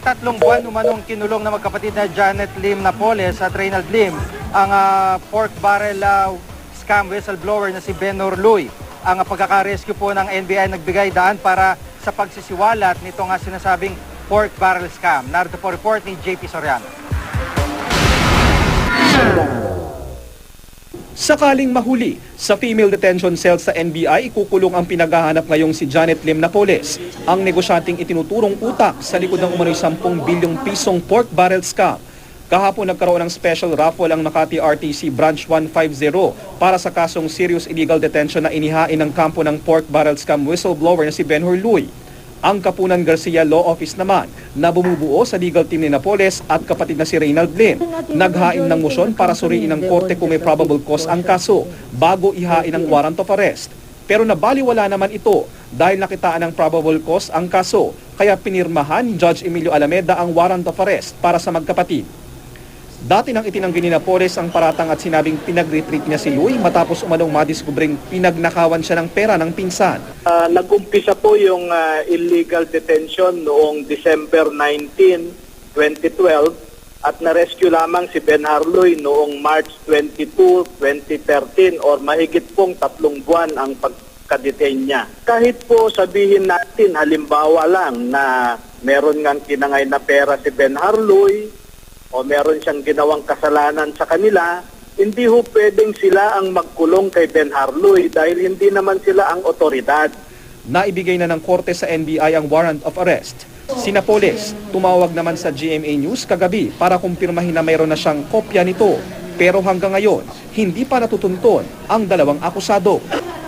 Mahigit 3 buwan umanong kinulong na magkapatid na Janet Lim Napoles at Reynald Lim ang pork barrel scam whistleblower na si Ben Orluy. Ang pagkakarescue po ng NBI nagbigay daan para sa pagsisiwalat nito nga sinasabing pork barrel scam. Narito po report ni JP Soriano. Sakaling mahuli, sa female detention cell sa NBI, ikukulong ang pinaghahanap ngayong si Janet Lim Napoles, ang negosyanteng itinuturong utak sa likod ng umano'y 10 bilyong pisong pork barrel scam. Kahapon nagkaroon ng special raffle ang Makati RTC Branch 150 para sa kasong serious illegal detention na inihain ng kampo ng pork barrel scam whistleblower na si Ben Orluy. Ang Kapunan Garcia Law Office naman na bumubuo sa legal team ni Napoles at kapatid na si Reynald Lim, naghain ng motion para suriin ng korte kung may probable cause ang kaso bago ihain ang warrant of arrest. Pero nabaliwala naman ito dahil nakitaan ng probable cause ang kaso, kaya pinirmahan ni Judge Emilio Alameda ang warrant of arrest para sa magkapatid. Dati nang itinanggi ni Napoles ang paratang at sinabing pinag-retreat niya si Luy matapos umanong madiskubring pinagnakawan siya ng pera ng pinsan. Nag-umpisa po yung illegal detention noong December 19, 2012 at na-rescue lamang si Ben Orluy noong March 22, 2013 or mahigit pong 3 buwan ang pagka-detain niya. Kahit po sabihin natin halimbawa lang na meron ngang kinangay na pera si Ben Orluy o meron siyang ginawang kasalanan sa kanila, hindi ho pwedeng sila ang magkulong kay Ben Orluy dahil hindi naman sila ang otoridad. Naibigay na ng korte sa NBI ang warrant of arrest. Si Napoles tumawag naman sa GMA News kagabi para kumpirmahin na mayroon na siyang kopya nito. Pero hanggang ngayon, hindi pa natutunton ang dalawang akusado.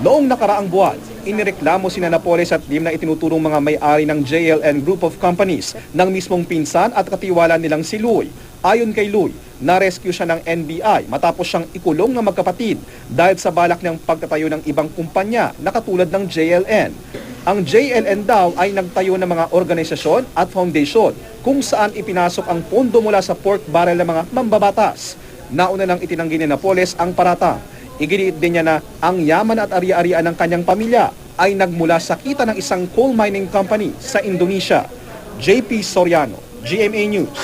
Noong nakaraang buwan, inireklamo sina Napoles at Lim na itinuturong mga may-ari ng JLN Group of Companies ng mismong pinsan at katiwala nilang si Luy. Ayon kay Luy, na-rescue siya ng NBI matapos siyang ikulong ng magkapatid dahil sa balak niyang pagtatayo ng ibang kumpanya na katulad ng JLN. Ang JLN daw ay nagtayo ng mga organisasyon at foundation kung saan ipinasok ang pondo mula sa pork barrel ng mga mambabatas. Nauna nang itinanggi ni Napoles ang paratang. Iginiit din niya na ang yaman at ari-arian ng kanyang pamilya ay nagmula sa kita ng isang coal mining company sa Indonesia. JP Soriano, GMA News.